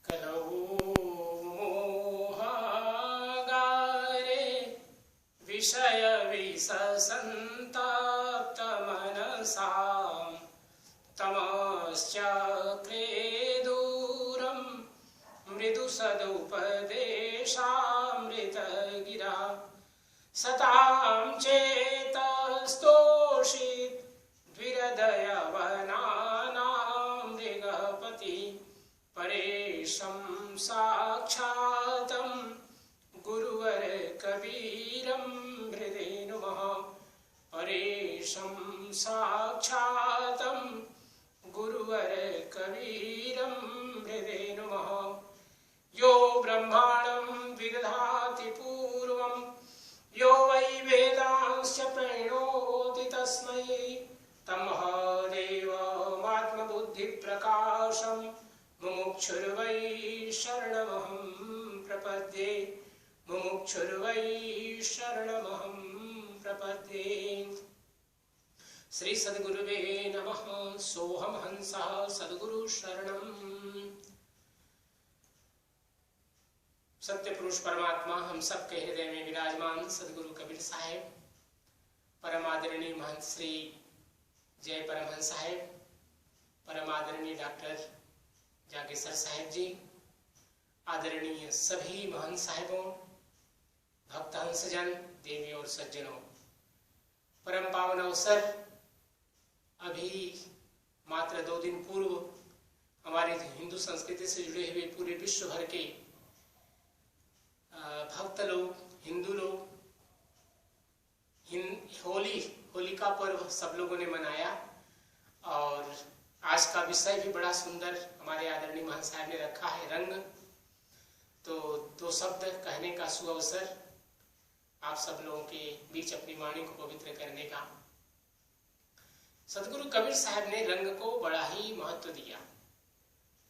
कलौ मोहागारे विषय विससन्ताप्तमनसां तमश्चक्रे दूरं मृदुसदुपदेशामृतगिरा सतां चेतस्तोषित् द्विरदयवनानां मृगपति परेशं साक्षातं गुरुवर कबीरं हृदि नुमः परेशं साक्षातं गुरुवर कबीरं हृदि नुमः यो ब्रह्माणं विदधाति पूर्वं यो वै वेदांश्च प्रणोति तस्मै तमहदेवमात्मबुद्धिप्रकाशं मुमुक्षुर्वै शरणमहं प्रपद्ये मुमुक्षुर्वै शरणमहं प्रपद्ये। श्री सद्गुरुवे नमः। सोहम हंसः सद्गुरु शरणम्। सत्य पुरुष परमात्मा हम सबके हृदय में विराजमान सदगुरु कबीर साहेब, परम आदरणीय महंत श्री जय परमहंस साहेब, परम आदरणीय डॉक्टर जागेसर साहेब जी, आदरणीय सभी महंत साहेबों, भक्त हंसजन, देवी और सज्जनों, परम पावन अवसर अभी मात्र 2 दिन पूर्व हमारी हिंदू संस्कृति से जुड़े हुए पूरे विश्व भर के भक्त लोग, हिंदू लोग होली का पर्व सब लोगों ने मनाया और आज का विषय भी बड़ा सुंदर हमारे आदरणीय महंत साहब ने रखा है, रंग। तो 2 शब्द कहने का सुअवसर आप सब लोगों के बीच अपनी वाणी को पवित्र करने का। सदगुरु कबीर साहब ने रंग को बड़ा ही महत्व दिया।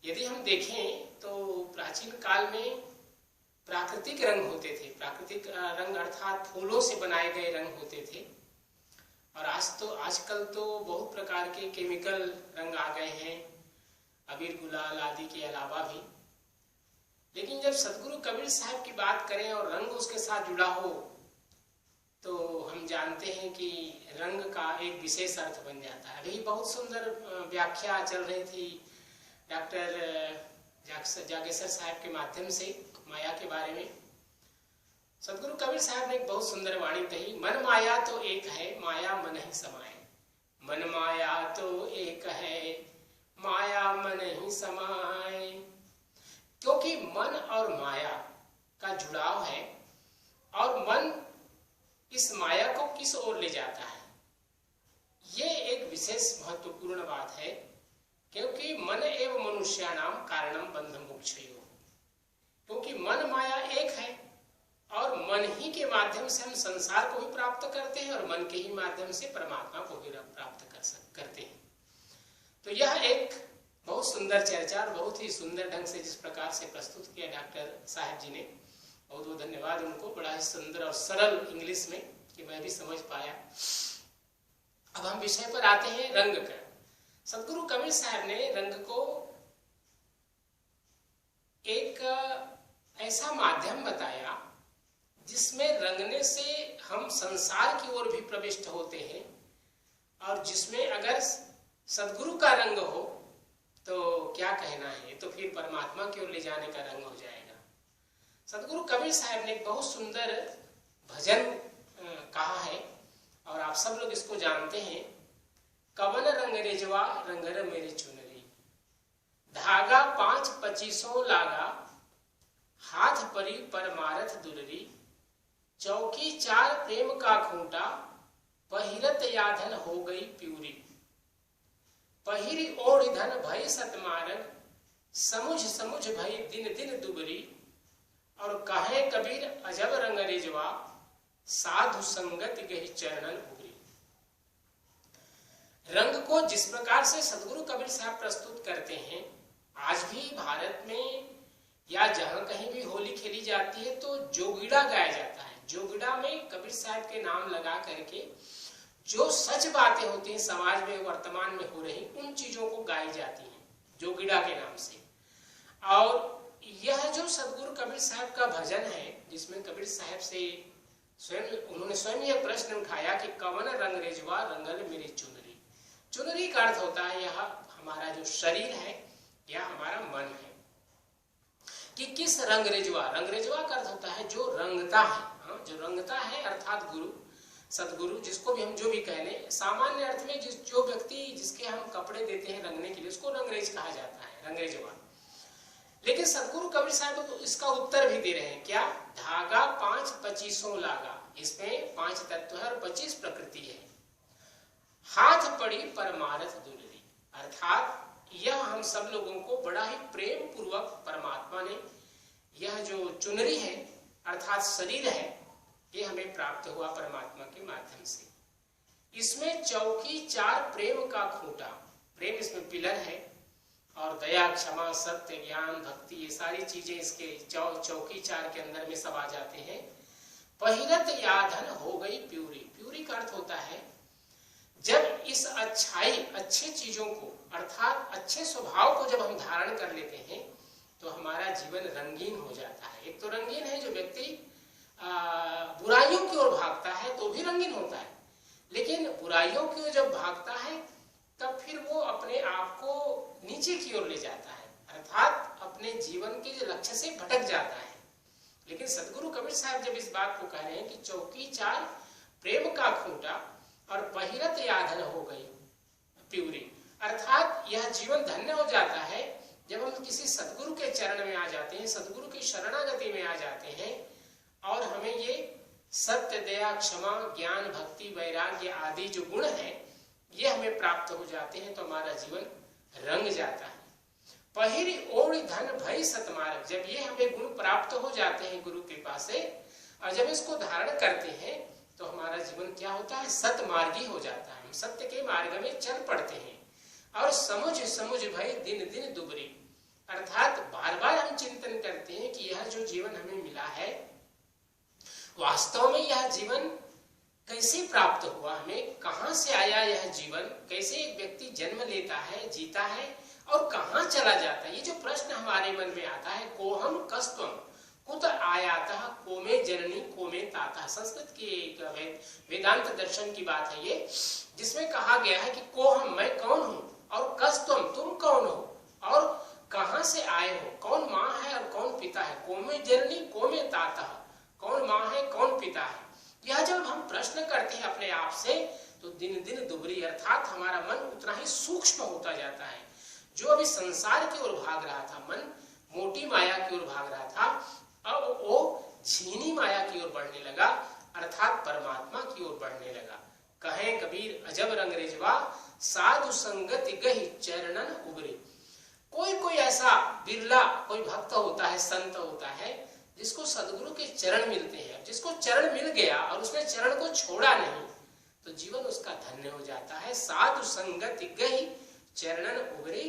यदि हम देखें तो प्राचीन काल में प्राकृतिक रंग होते थे। प्राकृतिक रंग अर्थात फूलों से बनाए गए रंग होते थे और आजकल तो बहुत प्रकार के केमिकल रंग आ गए हैं, अबीर गुलाल आदि के अलावा भी। लेकिन जब सदगुरु कबीर साहब की बात करें और रंग उसके साथ जुड़ा हो तो हम जानते हैं कि रंग का एक विशेष अर्थ बन जाता है। अभी बहुत सुंदर व्याख्या चल रही थी डॉक्टर जागेसर साहब के माध्यम से माया के बारे में। सदगुरु कबीर साहब ने एक बहुत सुंदर वाणी कही, मन माया तो एक है, माया मन ही समाए। मन माया तो एक है, माया मन ही समाए। क्योंकि मन और माया का जुड़ाव है और मन इस माया को किस ओर ले जाता है, ये एक विशेष महत्वपूर्ण बात है। क्योंकि मन एवं मनुष्याणाम कारणम बंध मोक्षयो। क्योंकि मन माया एक है और मन ही के माध्यम से हम संसार को भी प्राप्त करते हैं और मन के ही माध्यम से परमात्मा को भी प्राप्त करते हैं। तो यह एक बहुत सुंदर चर्चा और बहुत ही सुंदर ढंग से जिस प्रकार से प्रस्तुत किया डॉक्टर साहब जी ने, बहुत बहुत धन्यवाद उनको। बड़ा ही सुंदर और सरल इंग्लिश में कि मैं भी समझ पाया। अब हम विषय पर आते हैं, रंग का। सदगुरु कबीर साहब ने रंग को एक ऐसा माध्यम बताया जिसमें रंगने से हम संसार की ओर भी प्रविष्ट होते हैं और जिसमें अगर सदगुरु का रंग हो तो क्या कहना है, तो फिर परमात्मा की ओर ले जाने का रंग हो जाएगा। सदगुरु कबीर साहब ने एक बहुत सुंदर भजन कहा है और आप सब लोग इसको जानते हैं। कवन रंग रेजवा रंगर मेरे चुनरी, धागा 5 25 लागा, हाथ परी परमारथ दुलरी, चौकी 4 प्रेम का खूंटा, पहिरत याधन हो गई प्यूरी, पहिरी ओढ़ धन भय सतमारन, समुझ समुझ भई दिन दिन दुबरी, और कहे कबीर अजब रंग रेजवा, साधु संगत गही चरणन उगरी। रंग को जिस प्रकार से सदगुरु कबीर साहब प्रस्तुत करते हैं, आज भी भारत में या जहां कहीं भी होली खेली जाती है तो जोगिड़ा गाया जाता है। जोगिड़ा में कबीर साहब के नाम लगा करके जो सच बातें होती हैं समाज में वर्तमान में हो रही, उन चीजों को गाई जाती हैं। जोगिड़ा के नाम से। और यह जो सदगुरु कबीर साहब का भजन है, जिसमें कबीर साहब से उन्होंने स्वयं यह प्रश्न उठाया कि कवन रंग रेजवा रंगल मेरी चुनरी। चुनरी का अर्थ होता है यह हमारा जो शरीर है या हमारा मन है, कि किस रंग रेजवा। रंग रेजवा का अर्थ होता है जो रंगता है। हाँ, जो रंगता है अर्थात गुरु, सदगुरु, जिसको भी हम जो भी कह लें, सामान्य अर्थ में जो व्यक्ति जिसके हम कपड़े देते हैं रंगने के लिए, उसको रंगरेज कहा जाता है, रंगरेजवा। लेकिन सदगुरु कबीर साहब तो इसका उत्तर भी दे रहे हैं, क्या? धागा 5 25 लागा, इसमें 5 तत्व है और 25 प्रकृति है। हाथ पड़ी परमारथ दुलरी, अर्थात यह हम सब लोगों को बड़ा ही प्रेम पूर्वक परमात्मा ने यह जो चुनरी है अर्थात शरीर है, ये हमें प्राप्त हुआ परमात्मा के माध्यम से। इसमें चौकी 4 प्रेम का खूंटा, प्रेम इसमें पिलर है, और दया, क्षमा, सत्य, ज्ञान, भक्ति, ये सारी चीजें इसके चौकी 4 के अंदर में सब आ जाते हैं। पहिरत याधन हो गई प्यूरी, प्यूरी का अर्थ होता है जब इस अच्छाई, अच्छे चीजों को अर्थात अच्छे स्वभाव को जब हम धारण कर लेते हैं तो हमारा जीवन रंगीन हो जाता है। एक तो रंगीन है जो व्यक्ति बुराइयों की ओर भागता है तो भी रंगीन होता है, लेकिन बुराइयों की ओर जब भागता है तब फिर वो अपने आप को नीचे की ओर ले जाता है, अर्थात अपने जीवन के लक्ष्य से भटक जाता है। लेकिन सदगुरु कबीर साहब जब इस बात को कह रहे हैं कि चौकी 4 प्रेम का खूंटा और पहिरत याधन हो गई प्यूरी, अर्थात यह जीवन धन्य हो जाता है जब हम किसी सदगुरु के चरण में आ जाते हैं, सदगुरु की शरणागति में आ जाते हैं और हमें ये सत्य, दया, क्षमा, ज्ञान, भक्ति, वैराग्य आदि जो गुण हैं ये हमें प्राप्त हो जाते हैं तो हमारा जीवन रंग जाता है। पहिरी ओढ़ धन भय सतमार्ग, जब ये हमें गुण प्राप्त हो जाते हैं गुरु कृपा से और जब इसको धारण करते हैं तो हमारा जीवन क्या होता है? सतमार्गी हो जाता है, हम सत्य के मार्ग में चल पड़ते हैं। और समुझ समुझ भय दिन दिन दुबरी, अर्थात बार बार हम चिंतन करते हैं कि यह जो जीवन हमें मिला है वास्तव में यह जीवन कैसे प्राप्त हुआ, हमें कहां से आया यह जीवन, कैसे एक व्यक्ति जन्म लेता है, जीता है और कहां चला जाता है। ये जो प्रश्न हमारे मन में आता है, कोहम कस्तम कुत आयाता को में जननी को में ताता, संस्कृत की एक वेदांत दर्शन की बात है ये, जिसमें कहा गया है कि कोहम मैं कौन हूँ और कस्तम तुम कौन हो और कहां से आए हो, कौन माँ है और कौन पिता है, को में जननी को में ताता, कौन माँ है कौन पिता है। यह जब हम प्रश्न करते हैं अपने आप से तो दिन दिन दुबरी, अर्थात हमारा मन उतना ही सूक्ष्म होता जाता है। जो अभी संसार की ओर भाग रहा था, मन मोटी माया की ओर भाग रहा था, अब वो झीनी माया की ओर बढ़ने लगा, अर्थात परमात्मा की ओर बढ़ने लगा। कहें कबीर अजब रंगरेजवा साधु संगति गही चरणन उबरे। कोई ऐसा बिरला कोई भक्त होता है, संत होता है जिसको सदगुरु के चरण मिलते हैं, जिसको चरण मिल गया और उसने चरण को छोड़ा नहीं तो जीवन उसका धन्य हो जाता है। साधु संगति गही चरणन उबरे,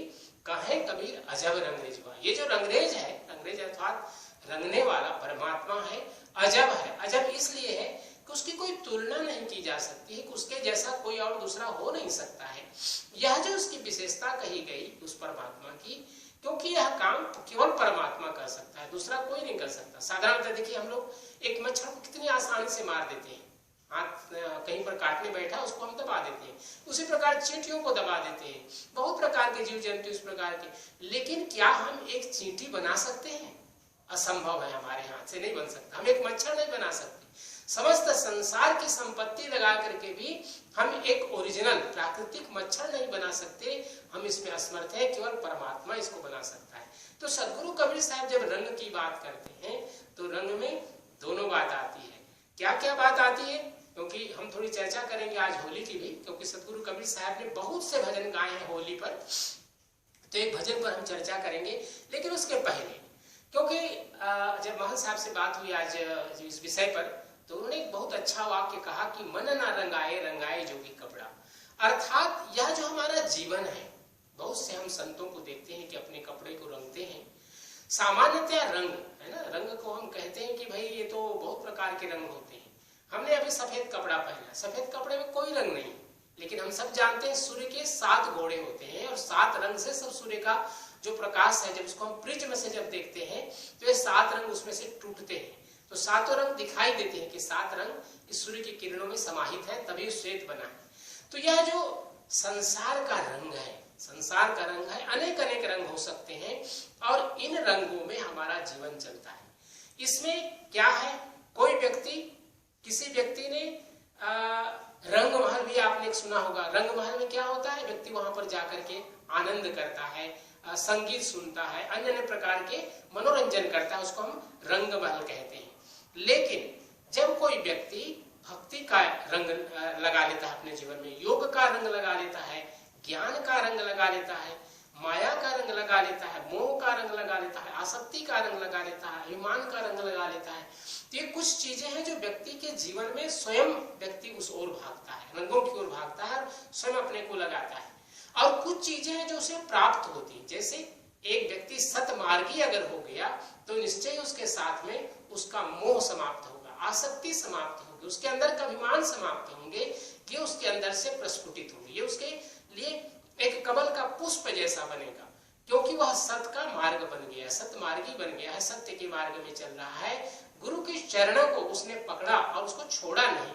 कहे कबीर अजब रंगरेजवा। ये जो रंगरेज है, रंगरेज अर्थात रंगने वाला परमात्मा है, अजब है। अजब इसलिए है कि उसकी कोई तुलना नहीं की जा सकती है, कि उसके जैसा कोई और दूसरा हो नहीं सकता है। यह जो उसकी विशेषता कही गई उस परमात्मा की, क्योंकि यह काम केवल परमात्मा कर सकता है, दूसरा कोई नहीं कर सकता। साधारणतः देखिए हम लोग एक मच्छर को कितनी आसानी से मार देते हैं, हाथ कहीं पर काटने बैठा उसको हम दबा देते हैं, उसी प्रकार चींटियों को दबा देते हैं, बहुत प्रकार के जीव जंतु इस प्रकार के। लेकिन क्या हम एक चींटी बना सकते हैं? असंभव है, हमारे हाथ से नहीं बन सकता। हम एक मच्छर नहीं बना सकते। समस्त संसार की संपत्ति लगा करके भी हम एक ओरिजिनल प्राकृतिक मच्छर नहीं बना सकते, हम इसमें असमर्थ है, केवल परमात्मा इसको बना सकता है। तो सदगुरु कबीर साहब जब रंग की बात करते हैं तो रंग में दोनों बात आती है। क्या क्या बात आती है? क्योंकि हम थोड़ी चर्चा करेंगे आज होली की भी, क्योंकि सदगुरु कबीर साहब ने बहुत से भजन गाए हैं होली पर, तो एक भजन पर हम चर्चा करेंगे। लेकिन उसके पहले, क्योंकि जब महंत साहब से बात हुई आज इस विषय पर, तो उन्होंने एक बहुत अच्छा वाक्य कहा कि मन ना रंगाए रंगाए जोगी कपड़ा, अर्थात यह जो हमारा जीवन है, बहुत से हम संतों को देखते हैं कि अपने कपड़े को रंगते हैं। सामान्यतया रंग है ना, रंग को हम कहते हैं कि भाई ये तो बहुत प्रकार के रंग होते हैं। हमने अभी सफेद कपड़ा पहना, सफेद कपड़े में कोई रंग नहीं, लेकिन हम सब जानते हैं सूर्य के 7 घोड़े होते हैं और 7 रंग से सब सूर्य का जो प्रकाश है, जब उसको हम प्रिज्म से जब देखते हैं तो ये 7 रंग उसमें से टूटते हैं, तो 7 रंग दिखाई देते हैं कि 7 रंग इस सूर्य की किरणों में समाहित है, तभी श्वेत बना है। तो यह जो संसार का रंग है, संसार का रंग है, अनेक अनेक रंग हो सकते हैं और इन रंगों में हमारा जीवन चलता है। इसमें क्या है, कोई व्यक्ति, किसी व्यक्ति ने रंग महल भी आपने सुना होगा। रंग महल में क्या होता है, व्यक्ति वहां पर जाकर के आनंद करता है, संगीत सुनता है, अन्य अन्य प्रकार के मनोरंजन करता है, उसको हम रंग महल कहते हैं। लेकिन जब कोई व्यक्ति भक्ति का रंग लगा लेता है अपने जीवन में, योग का रंग लगा लेता है, ज्ञान का रंग लगा लेता है, माया का रंग लगा लेता है, मोह का रंग लगा लेता है, आसक्ति का रंग लगा लेता है, अभिमान का रंग लगा लेता है, तो ये कुछ चीजें हैं जो व्यक्ति के जीवन में स्वयं व्यक्ति उस ओर भागता है, रंगों की ओर भागता है और स्वयं अपने को लगाता है। और कुछ चीजें हैं जो उसे प्राप्त होती हैं, जैसे एक व्यक्ति सतमार्गी अगर हो गया तो निश्चय उसके साथ में उसका मोह समाप्त होगा, आसक्ति समाप्त होगी, उसके अंदर का अभिमान समाप्त होंगे, ये उसके अंदर से प्रस्फुटित होंगे, ये उसके लिए एक कमल का पुष्प जैसा बनेगा, क्योंकि वह सत्य का मार्ग बन गया है, सत्य मार्गी बन गया है, सत्य के मार्ग में चल रहा है। गुरु के चरणों को उसने पकड़ा और उसको छोड़ा नहीं,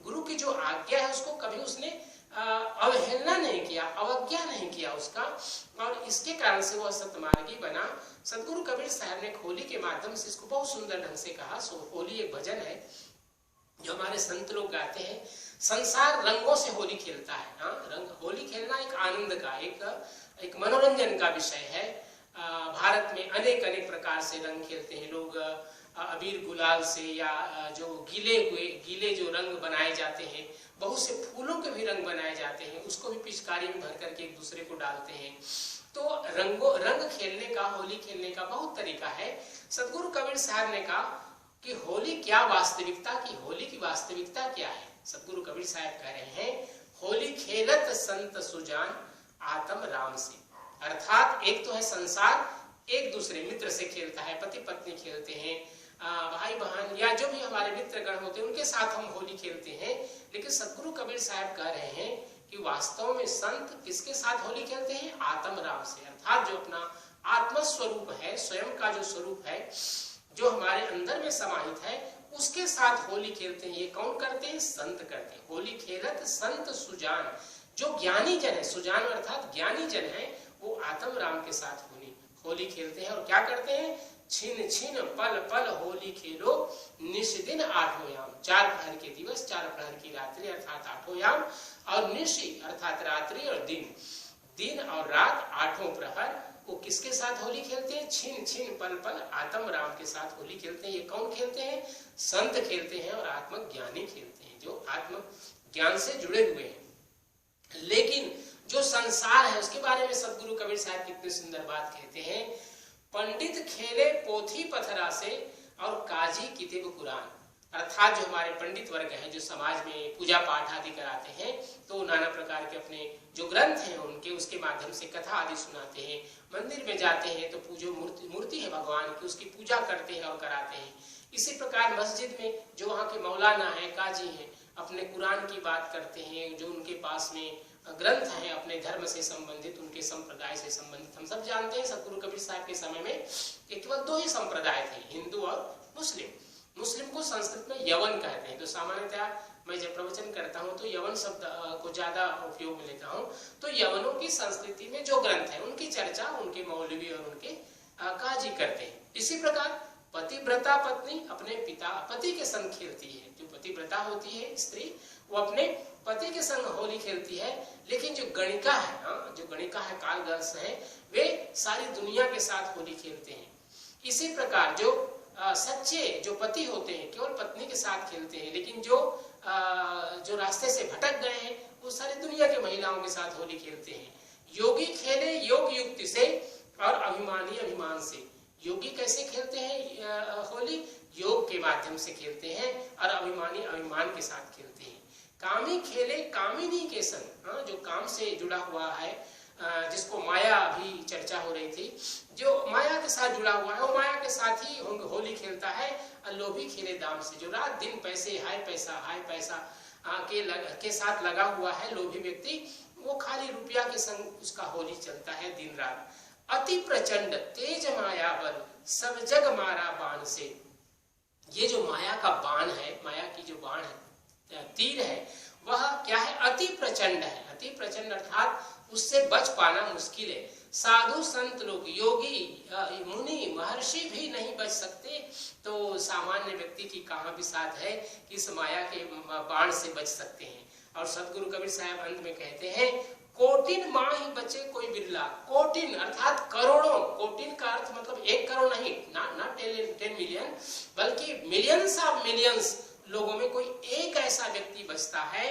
गुरु की जो आज्ञा है उसको कभी उसने अवहेलना नहीं किया, अवज्ञा नहीं किया उसका, और इसके कारण से वह सतमार्गी बना। सदगुरु कबीर साहब ने होली के माध्यम से इसको बहुत सुंदर ढंग से कहा। होली एक भजन है जो हमारे संत लोग गाते हैं। संसार रंगों से होली खेलता है, रंग, होली खेलना एक आनंद का, एक मनोरंजन का विषय है। भारत में अनेक अनेक प्रकार से रंग खेलते हैं लोग, अबीर गुलाल से, या जो गीले जो रंग बनाए जाते हैं, बहुत से फूलों के भी रंग बनाए जाते हैं, उसको भी पिचकारी में भर करके एक दूसरे को डालते हैं। तो रंग खेलने का, होली खेलने का बहुत तरीका है। सदगुरु कबीर साहब ने कहा कि होली क्या वास्तविकता की, होली की वास्तविकता क्या है। सदगुरु कबीर साहब कह रहे हैं, होली खेलत संत सुजान आत्म राम से। अर्थात एक तो है संसार एक दूसरे मित्र से खेलता है, पति पत्नी खेलते हैं, भाई बहन या जो भी हमारे मित्र गण होते हैं उनके साथ हम होली खेलते हैं। लेकिन सदगुरु कबीर साहब कह रहे हैं कि वास्तव में संत किसके साथ होली खेलते हैं, आत्म राम से। अर्थात जो अपना आत्म स्वरूप है, स्वयं का जो स्वरूप है, जो हमारे अंदर में समाहित है, उसके साथ होली खेलते हैं। ये कौन करते हैं, संत करते हैं। होली खेलत संत सुजान, जो ज्ञानी जन है, सुजान अर्थात ज्ञानी जन है, वो आत्म राम के साथ होली खेलते हैं। और क्या करते हैं, छिन छिन पल पल होली खेलो निश दिन आठों याम। 4 प्रहर के दिवस, 4 प्रहर की रात्रि अर्थात आठों याम, और निशी अर्थात रात्रि और दिन और रात 8 प्रहर वो किसके साथ होली खेलते हैं, छिन छिन पल पल आत्म राम के साथ होली खेलते हैं। ये कौन खेलते हैं, संत खेलते हैं और आत्मज्ञानी खेलते हैं, जो आत्म ज्ञान से जुड़े हुए हैं। लेकिन जो संसार है उसके बारे में सदगुरु कबीर साहब कितनी सुंदर बात कहते हैं, पंडित खेले पोथी पथरा से और काजी किताब कुरान। अर्थात जो हमारे पंडित वर्ग हैं, जो समाज में पूजा पाठ आदि कराते हैं, तो नाना प्रकार के अपने जो ग्रंथ हैं उनके, उसके माध्यम से कथा आदि सुनाते हैं। मंदिर में जाते हैं तो पूजो मूर्ति है भगवान की, उसकी पूजा करते हैं और कराते हैं। इसी प्रकार मस्जिद में जो वहाँ के मौलाना है, काजी हैं, अपने कुरान की बात करते हैं, जो उनके पास में ग्रंथ हैं अपने धर्म से संबंधित, उनके संप्रदाय से संबंधित। हम सब जानते हैं सदगुरु कबीर साहब के समय में केवल 2 ही संप्रदाय थे, हिंदू और मुस्लिम। मुस्लिम को संस्कृत में यवन कहते हैं। तो सामान्यतः मैं जब प्रवचन करता हूँ तो यवन शब्द को ज्यादा उपयोग में लेता हूँ। तो यवनों की संस्कृति में जो ग्रंथ है उनकी चर्चा उनके मौलवी और उनके काजी करते हैं। इसी प्रकार पतिव्रता पत्नी अपने पति के संग खेलती है। जो पतिव्रता होती है स्त्री, वो अपने पति के संग होली खेलती है। लेकिन जो गणिका है, कालगर्ल्स है, वे सारी दुनिया के साथ होली खेलते हैं। इसी प्रकार जो सच्चे जो पति होते हैं केवल पत्नी के साथ खेलते हैं, लेकिन जो रास्ते से भटक गए हैं वो सारी दुनिया की महिलाओं के साथ होली खेलते हैं। योगी खेले योग युक्ति से और अभिमानी अभिमान से। योगी कैसे खेलते हैं होली, योग के माध्यम से खेलते हैं और अभिमानी अभिमान के साथ खेलते हैं। कामी खेले कामिनी के संग, जो काम से जुड़ा हुआ है, जिसको माया भी चर्चा हो रही थी, जो माया के साथ जुड़ा हुआ है वो माया के साथ ही होली खेलता है। लोभी खेले दाम से, जो रात दिन पैसे, हाय पैसा के साथ लगा हुआ है लोभी व्यक्ति, वो खाली रुपया के संग उसका होली चलता है दिन रात। अति प्रचंड तेज माया बल सब जग मारा बाण से। ये जो माया का बाण है, माया की जो बाण है, तीर है, वह क्या है? अति प्रचंड है। अति प्रचंड अर्थात उससे बच पाना मुश्किल है। साधु संत लोग, योगी मुनि महर्षि भी नहीं बच सकते, तो सामान्य व्यक्ति की कहाँ भी साथ है कि इस माया के बाण से बच सकते हैं। और सदगुरु कबीर साहब अंत में कहते हैं, कोटिन माँ ही बचे कोई बिरला। कोटिन अर्थात करोड़ों, कोटिन का अर्थ मतलब 1 करोड़ नहीं, ना 10 मिलियन, बल्कि मिलियंस ऑफ मिलियंस लोगों में कोई एक ऐसा व्यक्ति बचता है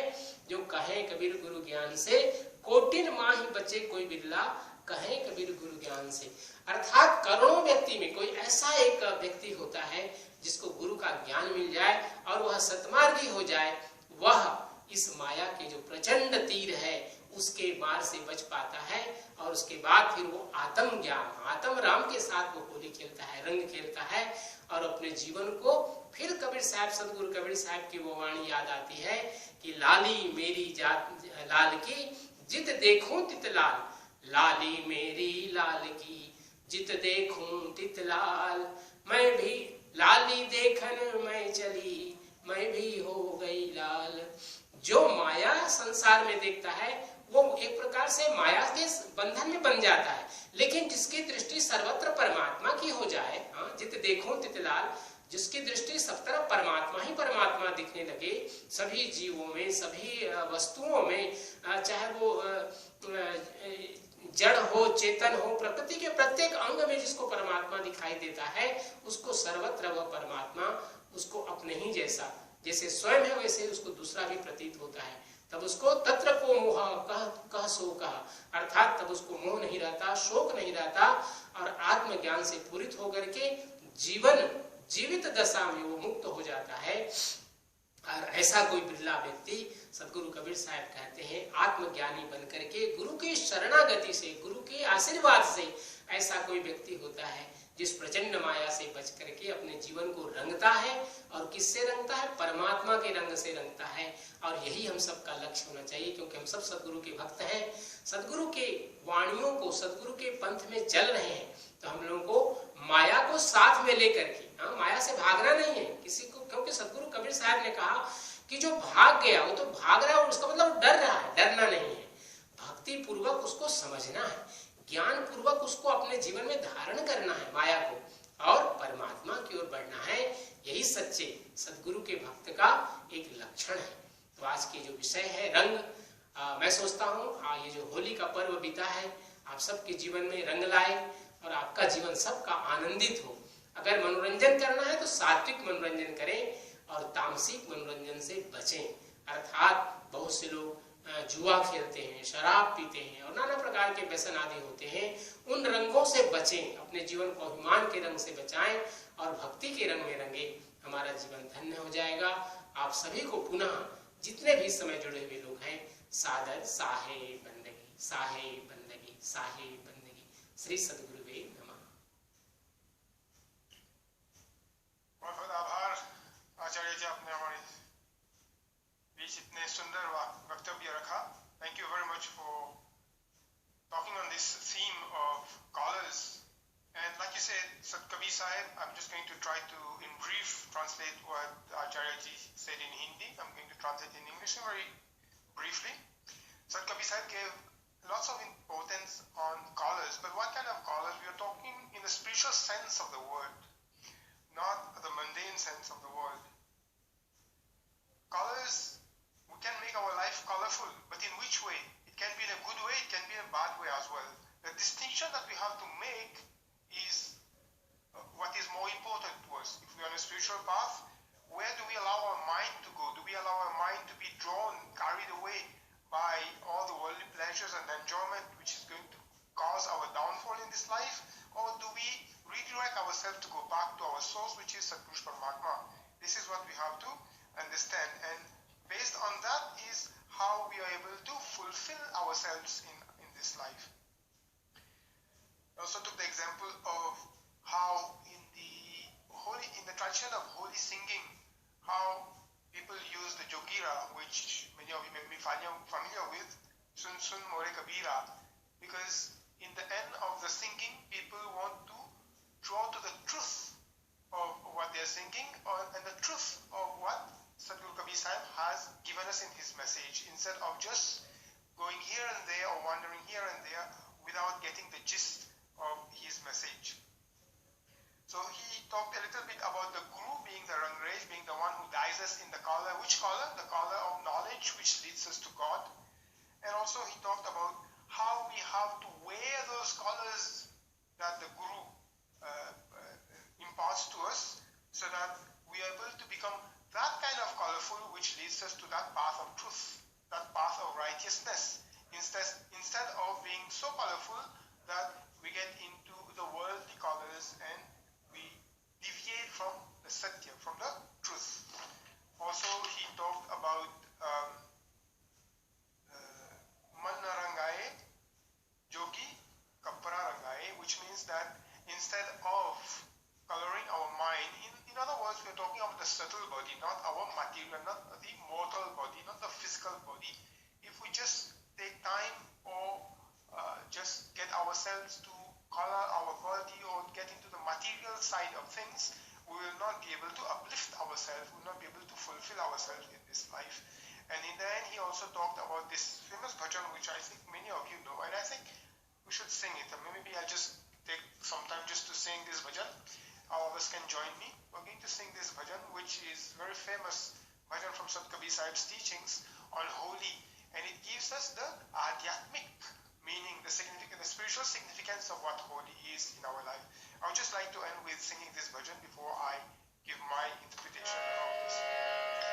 जो कहे कबीर गुरु ज्ञान से, कोटिन माँ ही बचे कोई बिरला, कहे कबीर गुरु ज्ञान से। अर्थात करोड़ों व्यक्ति में कोई ऐसा एक व्यक्ति होता है जिसको गुरु का ज्ञान मिल जाए और वह सतमार्गी हो जाए, वह इस माया के जो प्रचंड तीर है उसके मार से बच पाता है। और उसके बाद फिर वो आत्म ज्ञान, आत्म राम के साथ वो होली खेलता है, रंग खेलता है, और अपने जीवन को फिर कबीर साहब, सदगुरु कबीर साहब की वो वाणी याद आती है कि लाली मेरी जात लाल की जित देखूं तित लाल, लाली मेरी लाल की जित देखूं तित लाल, मैं भी लाली देखन मैं चली, मैं भी हो गई लाल। जो माया संसार में देखता है वो एक प्रकार से माया के बंधन में बन जाता है, लेकिन जिसकी दृष्टि सर्वत्र परमात्मा की हो जाए, जित देखूं तित लाल, जिसकी दृष्टि सब तरफ परमात्मा ही परमात्मा दिखने लगे, सभी जीवों में, सभी वस्तुओं में, चाहे वो जड़ हो, चेतन हो, प्रकृति के प्रत्येक अंग में जिसको परमात्मा दिखाई देता है, उसको सर्वत्र वह परमात्मा उसको अपने ही जैसा, जैसे स्वयं है वैसे उसको दूसरा भी प्रतीत होता है। तब उसको तत्र को मोह कह सो कहा, अर्थात तब उसको मोह नहीं रहता, शोक नहीं रहता, और आत्मज्ञान से पूरित होकर के जीवित दशा में वो मुक्त हो जाता है। और ऐसा कोई बिरला व्यक्ति, सदगुरु कबीर साहब कहते हैं, आत्मज्ञानी बनकर के गुरु की शरणागति से, गुरु के आशीर्वाद से ऐसा कोई व्यक्ति होता है जिस प्रचंड माया से बच करके अपने जीवन को रंगता है। और किससे रंगता है? परमात्मा के रंग से रंगता है। और यही हम सबका लक्ष्य होना चाहिए, क्योंकि हम सब सदगुरु के भक्त हैं, सदगुरु के वाणियों को, सदगुरु के पंथ में चल रहे हैं, तो हम लोगों को माया को साथ में लेकर के, माया से भागना नहीं है किसी को, क्योंकि सदगुरु कबीर साहब ने कहा कि जो भाग गया वो तो भाग रहा है, उसका मतलब डर रहा है, डरना नहीं है। भक्ति पूर्वक उसको समझना है, ज्ञान पूर्वक उसको अपने जीवन में धारण करना है माया को, और परमात्मा की ओर बढ़ना है। यही सच्चे सदगुरु के भक्त का एक लक्षण है। तो आज के जो विषय है रंग, मैं सोचता हूँ ये जो होली का पर्व बीता है, आप सबके जीवन में रंग लाए और आपका जीवन सबका आनंदित हो। अगर मनोरंजन करना है तो सात्विक मनोरंजन करें और तामसिक मनोरंजन से बचें। अर्थात बहुत से लोग जुआ खेलते हैं, शराब पीते हैं और नाना प्रकार के व्यसन आदि होते हैं, उन रंगों से बचें, अपने जीवन को अभिमान के रंग से बचाएं और भक्ति के रंग में रंगे। हमारा जीवन धन्य हो जाएगा। आप सभी को पुनः जितने भी समय जुड़े हुए लोग हैं, सादर साहे बंदगी, साहे बंदगी, साहे बंदगी। श्री सद्गुरुदेव नमः। बहुत बहुत आभार आचार्य जी, आपने हमारे बीच इतने सुंदर वक्तव्य रखा। Thank you very much for talking on this theme of colors. And like you said, Sat Kabir Sahib, I'm just going to try to, in brief, translate what Acharya ji said in Hindi. I'm going to translate in English very briefly. Sat Kabir Sahib gave lots of importance on colors, but what kind of colors? We are talking in the spiritual sense of the word, not the mundane sense of the word. Colors, we can make our life colorful, but in which way? It can be in a good way, it can be in a bad way as well. The distinction that we have to make is what is more important to us. If we are on a spiritual path, where do we allow our mind to go? Do we allow our mind to be drawn, carried away by all the worldly pleasures and enjoyment which is going to cause our downfall in this life? Or do we redirect ourselves to go back to our source, which is Satpurush Paramatma? This is what we have to understand, and based on that is how we are able to fulfill ourselves in this life. I also took the example of how in the tradition of holy singing, how people use the jogira, which many of you may be familiar with, Sun Sun More Kabira, because in the end of the singing, people want to draw to the truth of what they are singing and the truth of what Sadhguru Kabir Sahib has given us in his message, instead of just going here and there or wandering here and there without getting the gist of his message. So he talked a little bit about the Guru being the Rangrej, being the one who guides us in the collar. Which collar? The collar of knowledge, which leads us to God. And also he talked about how we have to wear those collars that the Guru imparts to us, so that we are able to become that kind of colorful which leads us to that path of truth, that path of righteousness, instead of being so colorful that we get into the worldly colors and we deviate from the Satya, from the truth. Also, he talked about Manna Rangaye, Jogi Kapara Rangaye, which means that instead of coloring our mind, in other words, we are talking about the subtle body, not our material, not the mortal body, not the physical body. If we just take time or just get ourselves to color our body or get into the material side of things, we will not be able to uplift ourselves, we will not be able to fulfill ourselves in this life. And in the end, he also talked about this famous bhajan, which I think many of you know, and I think we should sing it. And maybe I'll just take some time just to sing this bhajan. All of us can join me. We're going to sing this bhajan, which is very famous bhajan from Sant Kabir Sahib's teachings on holy, and it gives us the adhyatmic meaning, the spiritual significance of what holy is in our life. I would just like to end with singing this bhajan before I give my interpretation of this.